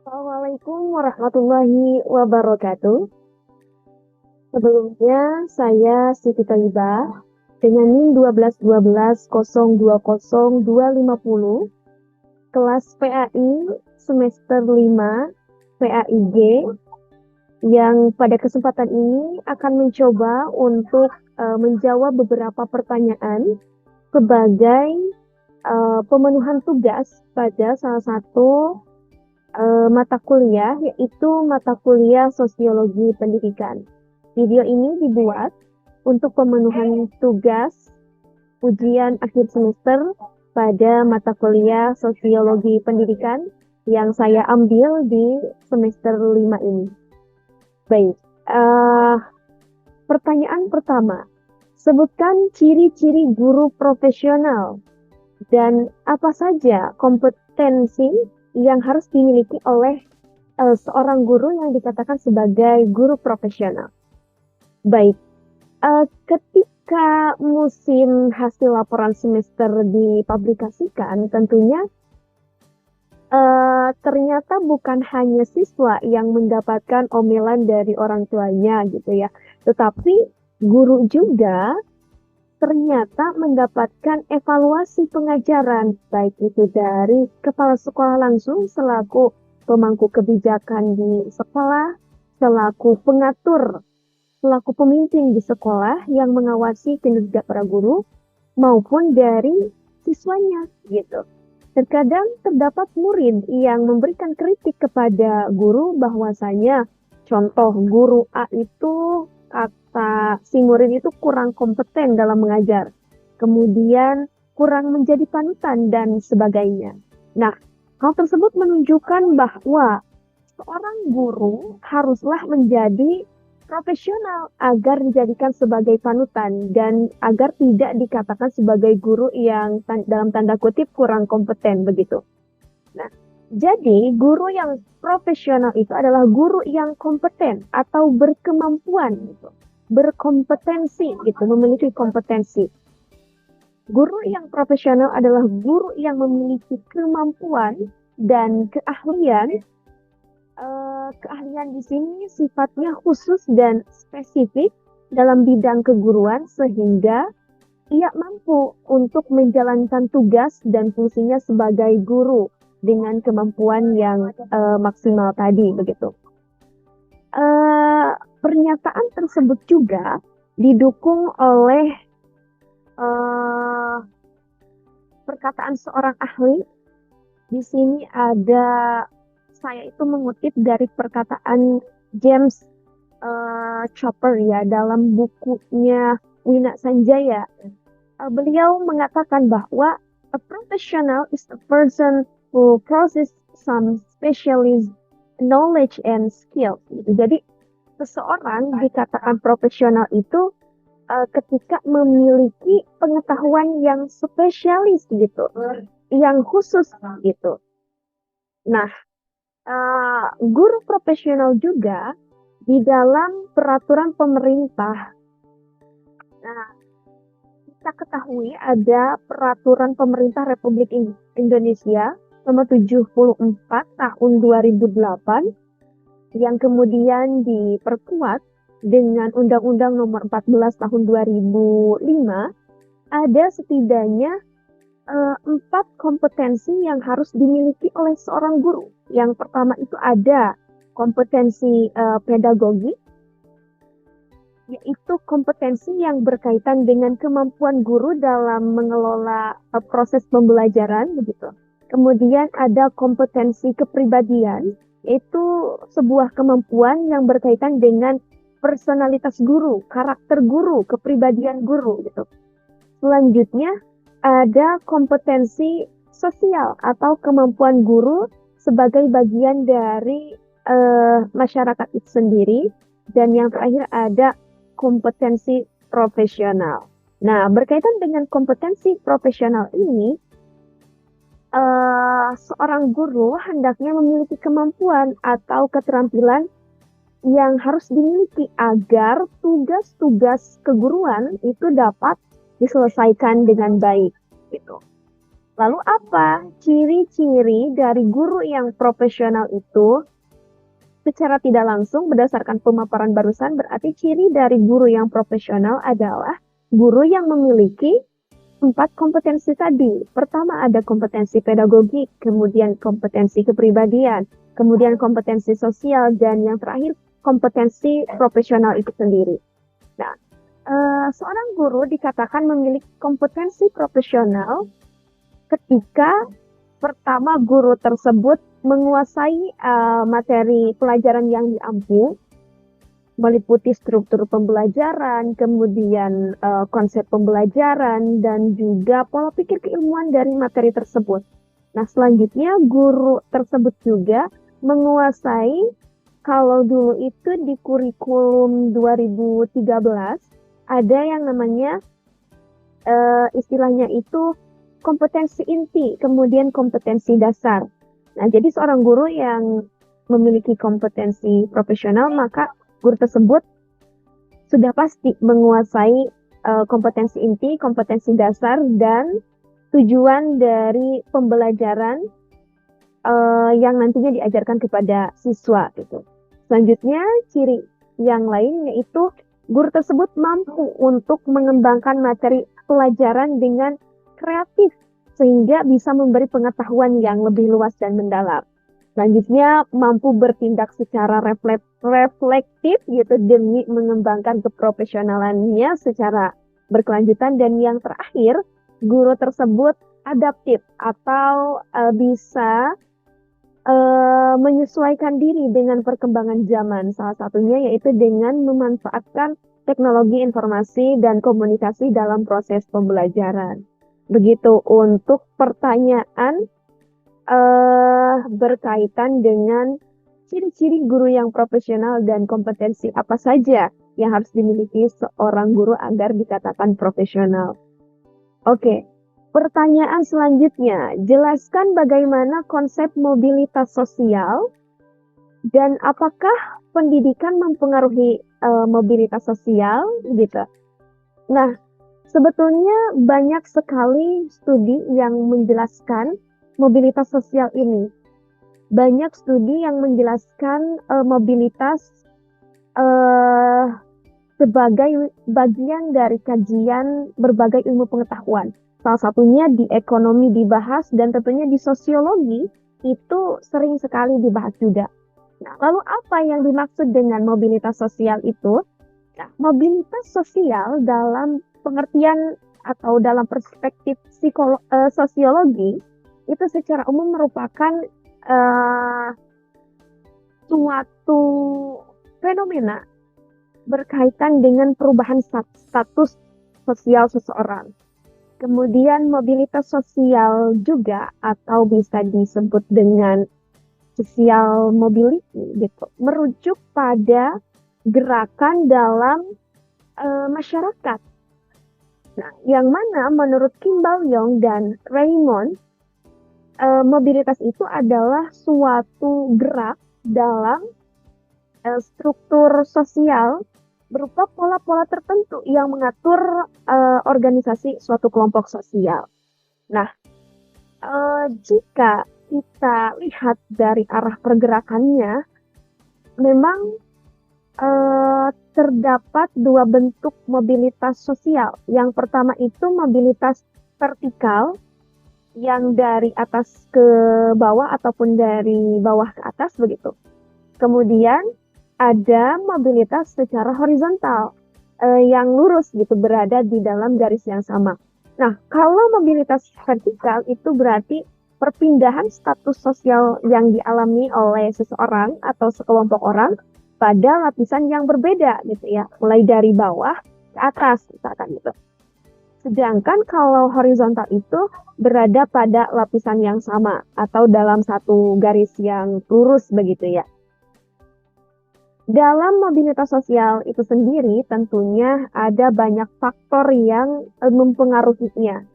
Assalamualaikum warahmatullahi wabarakatuh. Sebelumnya saya Siti Thaibah dengan NIM 1212020 kelas PAI semester 5 PAIG yang pada kesempatan ini akan mencoba untuk menjawab beberapa pertanyaan sebagai pemenuhan tugas pada salah satu mata kuliah, yaitu mata kuliah Sosiologi Pendidikan. Video ini dibuat untuk pemenuhan tugas ujian akhir semester pada mata kuliah Sosiologi Pendidikan yang saya ambil di semester 5 ini. Baik, pertanyaan pertama. Sebutkan ciri-ciri guru profesional dan apa saja kompetensi yang harus dimiliki oleh seorang guru yang dikatakan sebagai guru profesional. Baik, ketika musim hasil laporan semester dipublikasikan, tentunya ternyata bukan hanya siswa yang mendapatkan omelan dari orang tuanya gitu ya, tetapi guru juga ternyata mendapatkan evaluasi pengajaran, baik itu dari kepala sekolah langsung selaku pemangku kebijakan di sekolah, selaku pengatur, selaku pemimpin di sekolah yang mengawasi kinerja para guru, maupun dari siswanya gitu. Terkadang terdapat murid yang memberikan kritik kepada guru bahwasanya contoh guru A itu kata si murid itu kurang kompeten dalam mengajar, kemudian kurang menjadi panutan dan sebagainya. Nah, hal tersebut menunjukkan bahwa seorang guru haruslah menjadi profesional agar dijadikan sebagai panutan dan agar tidak dikatakan sebagai guru yang dalam tanda kutip kurang kompeten begitu. Nah, jadi guru yang profesional itu adalah guru yang kompeten atau berkemampuan gitu. Berkompetensi gitu, memiliki kompetensi. Guru yang profesional adalah guru yang memiliki kemampuan dan keahlian. Keahlian di sini sifatnya khusus dan spesifik dalam bidang keguruan sehingga ia mampu untuk menjalankan tugas dan fungsinya sebagai guru dengan kemampuan yang maksimal tadi begitu. Pernyataan tersebut juga didukung oleh perkataan seorang ahli. Di sini ada, saya itu mengutip dari perkataan James Chopper ya dalam bukunya Wina Sanjaya. Beliau mengatakan bahwa a professional is a person who possesses some specialist knowledge and skill. Jadi seseorang dikatakan profesional itu ketika memiliki pengetahuan yang spesialis gitu, yang khusus gitu. Nah, guru profesional juga di dalam peraturan pemerintah. Nah, kita ketahui ada peraturan pemerintah Republik Indonesia nomor 74 tahun 2008 yang kemudian diperkuat dengan Undang-Undang nomor 14 tahun 2005. Ada setidaknya 4 kompetensi yang harus dimiliki oleh seorang guru. Yang pertama itu ada kompetensi pedagogi, yaitu kompetensi yang berkaitan dengan kemampuan guru dalam mengelola proses pembelajaran begitu. Kemudian ada kompetensi kepribadian, yaitu sebuah kemampuan yang berkaitan dengan personalitas guru, karakter guru, kepribadian guru gitu. Selanjutnya ada kompetensi sosial atau kemampuan guru sebagai bagian dari masyarakat itu sendiri. Dan yang terakhir ada kompetensi profesional. Nah, berkaitan dengan kompetensi profesional ini, seorang guru hendaknya memiliki kemampuan atau keterampilan yang harus dimiliki agar tugas-tugas keguruan itu dapat diselesaikan dengan baik gitu. Lalu apa ciri-ciri dari guru yang profesional itu? Secara tidak langsung berdasarkan pemaparan barusan berarti ciri dari guru yang profesional adalah guru yang memiliki 4 kompetensi tadi. Pertama ada kompetensi pedagogik, kemudian kompetensi kepribadian, kemudian kompetensi sosial, dan yang terakhir kompetensi profesional itu sendiri. Nah, seorang guru dikatakan memiliki kompetensi profesional ketika pertama guru tersebut menguasai materi pelajaran yang diampu, meliputi struktur pembelajaran, kemudian konsep pembelajaran, dan juga pola pikir keilmuan dari materi tersebut. Nah, selanjutnya guru tersebut juga menguasai, kalau dulu itu di kurikulum 2013, ada yang namanya istilahnya itu kompetensi inti, kemudian kompetensi dasar. Nah, jadi seorang guru yang memiliki kompetensi profesional, maka guru tersebut sudah pasti menguasai kompetensi inti, kompetensi dasar, dan tujuan dari pembelajaran yang nantinya diajarkan kepada siswa gitu. Selanjutnya, ciri yang lain yaitu guru tersebut mampu untuk mengembangkan materi pelajaran dengan kreatif sehingga bisa memberi pengetahuan yang lebih luas dan mendalam. Selanjutnya, mampu bertindak secara reflektif gitu demi mengembangkan keprofesionalannya secara berkelanjutan. Dan yang terakhir, guru tersebut adaptif atau bisa menyesuaikan diri dengan perkembangan zaman. Salah satunya yaitu dengan memanfaatkan teknologi informasi dan komunikasi dalam proses pembelajaran. Begitu untuk pertanyaan berkaitan dengan ciri-ciri guru yang profesional dan kompetensi apa saja yang harus dimiliki seorang guru agar dikatakan profesional. Oke, pertanyaan selanjutnya, jelaskan bagaimana konsep mobilitas sosial dan apakah pendidikan mempengaruhi mobilitas sosial gitu. Nah, sebetulnya banyak sekali studi yang menjelaskan mobilitas sosial ini. Banyak studi yang menjelaskan mobilitas sebagai bagian dari kajian berbagai ilmu pengetahuan. Salah satunya di ekonomi dibahas dan tentunya di sosiologi itu sering sekali dibahas juga. Nah, lalu apa yang dimaksud dengan mobilitas sosial itu? Nah, mobilitas sosial dalam pengertian atau dalam perspektif sosiologi itu secara umum merupakan suatu fenomena berkaitan dengan perubahan status sosial seseorang. Kemudian mobilitas sosial juga atau bisa disebut dengan social mobility gitu, merujuk pada gerakan dalam masyarakat. Nah, yang mana menurut Kimball Young dan Raymond, mobilitas itu adalah suatu gerak dalam struktur sosial berupa pola-pola tertentu yang mengatur organisasi suatu kelompok sosial. Nah, jika kita lihat dari arah pergerakannya, memang terdapat dua bentuk mobilitas sosial. Yang pertama itu mobilitas vertikal, yang dari atas ke bawah ataupun dari bawah ke atas begitu. Kemudian ada mobilitas secara horizontal yang lurus gitu, berada di dalam garis yang sama. Nah, kalau mobilitas vertikal itu berarti perpindahan status sosial yang dialami oleh seseorang atau sekelompok orang pada lapisan yang berbeda gitu ya, mulai dari bawah ke atas misalkan gitu. Sedangkan kalau horizontal itu berada pada lapisan yang sama atau dalam satu garis yang lurus begitu ya. Dalam mobilitas sosial itu sendiri tentunya ada banyak faktor yang mempengaruhinya.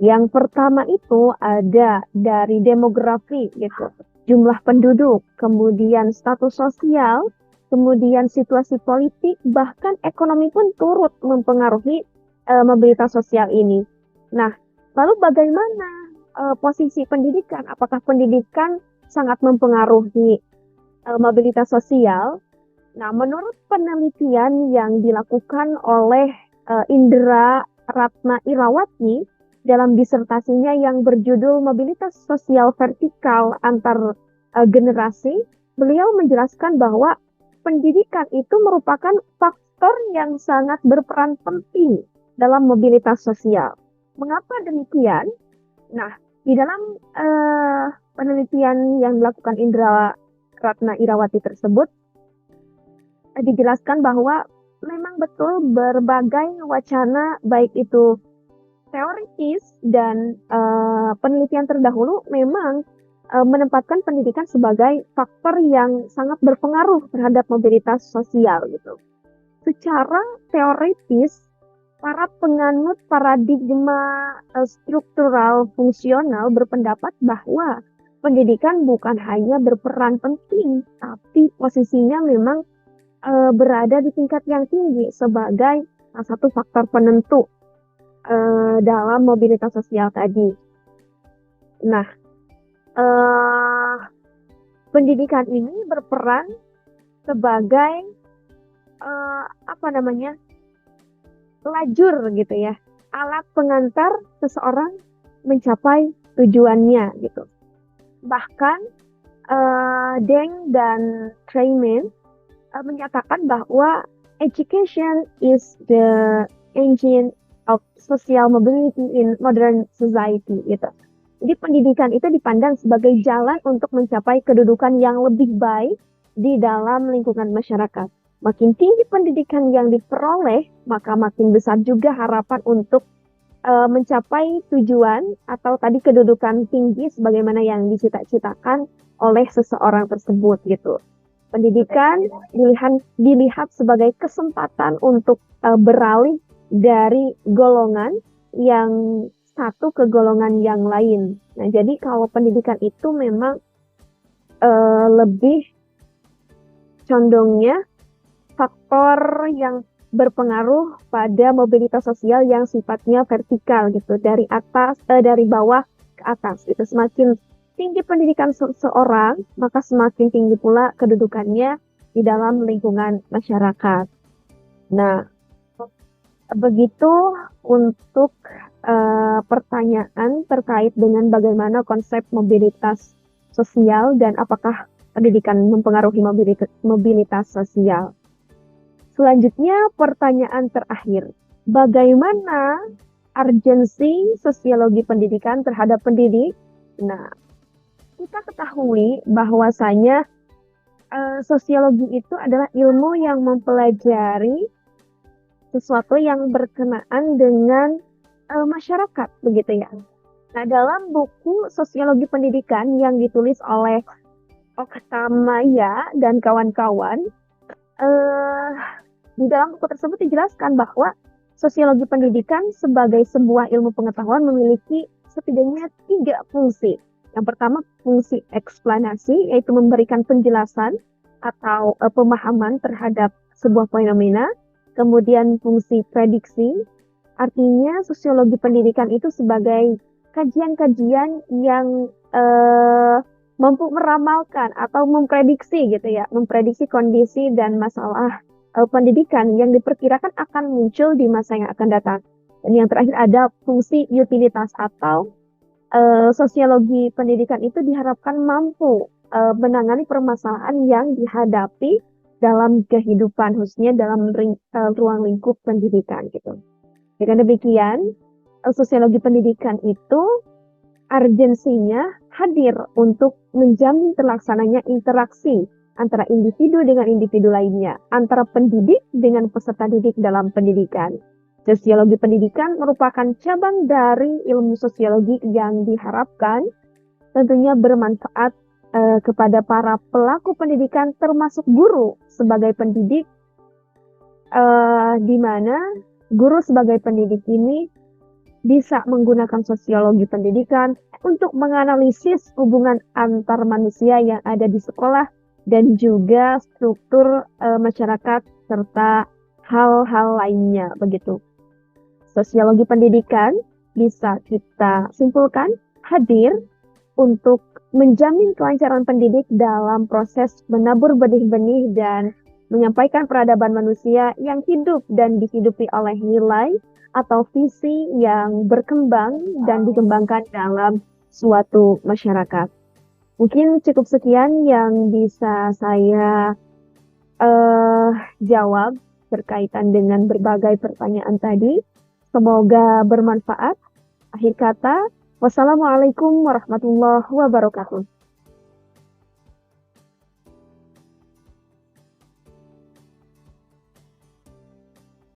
Yang pertama itu ada dari demografi gitu, jumlah penduduk, kemudian status sosial, kemudian situasi politik, bahkan ekonomi pun turut mempengaruhi mobilitas sosial ini. Nah, lalu bagaimana posisi pendidikan, apakah pendidikan sangat mempengaruhi mobilitas sosial? Nah, menurut penelitian yang dilakukan oleh Indra Ratna Irawati dalam disertasinya yang berjudul Mobilitas Sosial Vertikal Antar Generasi, beliau menjelaskan bahwa pendidikan itu merupakan faktor yang sangat berperan penting dalam mobilitas sosial. Mengapa demikian? Nah, di dalam penelitian yang dilakukan Indra Ratna Irawati tersebut, dijelaskan bahwa memang betul berbagai wacana baik itu teoritis dan penelitian terdahulu memang menempatkan pendidikan sebagai faktor yang sangat berpengaruh terhadap mobilitas sosial gitu. Secara teoritis, para penganut paradigma struktural fungsional berpendapat bahwa pendidikan bukan hanya berperan penting, tapi posisinya memang berada di tingkat yang tinggi sebagai salah satu faktor penentu dalam mobilitas sosial tadi. Nah, pendidikan ini berperan sebagai lajur gitu ya, alat pengantar seseorang mencapai tujuannya gitu. Bahkan Deng dan Trayman menyatakan bahwa education is the engine of social mobility in modern society gitu. Jadi pendidikan itu dipandang sebagai jalan untuk mencapai kedudukan yang lebih baik di dalam lingkungan masyarakat. Makin tinggi pendidikan yang diperoleh, maka makin besar juga harapan untuk mencapai tujuan atau tadi kedudukan tinggi sebagaimana yang dicita-citakan oleh seseorang tersebut gitu. Pendidikan dilihat sebagai kesempatan untuk beralih dari golongan yang satu ke golongan yang lain. Nah, jadi kalau pendidikan itu memang lebih condongnya faktor yang berpengaruh pada mobilitas sosial yang sifatnya vertikal gitu, dari bawah ke atas. Itu semakin tinggi pendidikan seseorang, maka semakin tinggi pula kedudukannya di dalam lingkungan masyarakat. Nah, begitu untuk pertanyaan terkait dengan bagaimana konsep mobilitas sosial dan apakah pendidikan mempengaruhi mobilitas sosial. Selanjutnya, pertanyaan terakhir. Bagaimana urgensi sosiologi pendidikan terhadap pendidik? Nah, kita ketahui bahwasanya sosiologi itu adalah ilmu yang mempelajari sesuatu yang berkenaan dengan masyarakat, begitu ya. Nah, dalam buku Sosiologi Pendidikan yang ditulis oleh Okta Maya dan kawan-kawan, di dalam buku tersebut dijelaskan bahwa sosiologi pendidikan sebagai sebuah ilmu pengetahuan memiliki setidaknya 3 fungsi. Yang pertama, fungsi eksplanasi, yaitu memberikan penjelasan atau pemahaman terhadap sebuah fenomena. Kemudian fungsi prediksi, artinya sosiologi pendidikan itu sebagai kajian-kajian yang mampu meramalkan atau memprediksi gitu ya, memprediksi kondisi dan masalah pendidikan yang diperkirakan akan muncul di masa yang akan datang. Dan yang terakhir ada fungsi utilitas atau sosiologi pendidikan itu diharapkan mampu menangani permasalahan yang dihadapi dalam kehidupan, khususnya dalam ruang lingkup pendidikan gitu. Dengan demikian, sosiologi pendidikan itu urgensinya hadir untuk menjamin terlaksananya interaksi antara individu dengan individu lainnya, antara pendidik dengan peserta didik dalam pendidikan. Sosiologi pendidikan merupakan cabang dari ilmu sosiologi yang diharapkan tentunya bermanfaat kepada para pelaku pendidikan termasuk guru sebagai pendidik, di mana guru sebagai pendidik ini bisa menggunakan sosiologi pendidikan untuk menganalisis hubungan antar manusia yang ada di sekolah dan juga struktur masyarakat serta hal-hal lainnya begitu. Sosiologi pendidikan bisa kita simpulkan hadir untuk menjamin kelancaran pendidik dalam proses menabur benih-benih dan menyampaikan peradaban manusia yang hidup dan dihidupi oleh nilai atau visi yang berkembang dan dikembangkan dalam suatu masyarakat. Mungkin cukup sekian yang bisa saya jawab berkaitan dengan berbagai pertanyaan tadi. Semoga bermanfaat. Akhir kata, wassalamualaikum warahmatullahi wabarakatuh.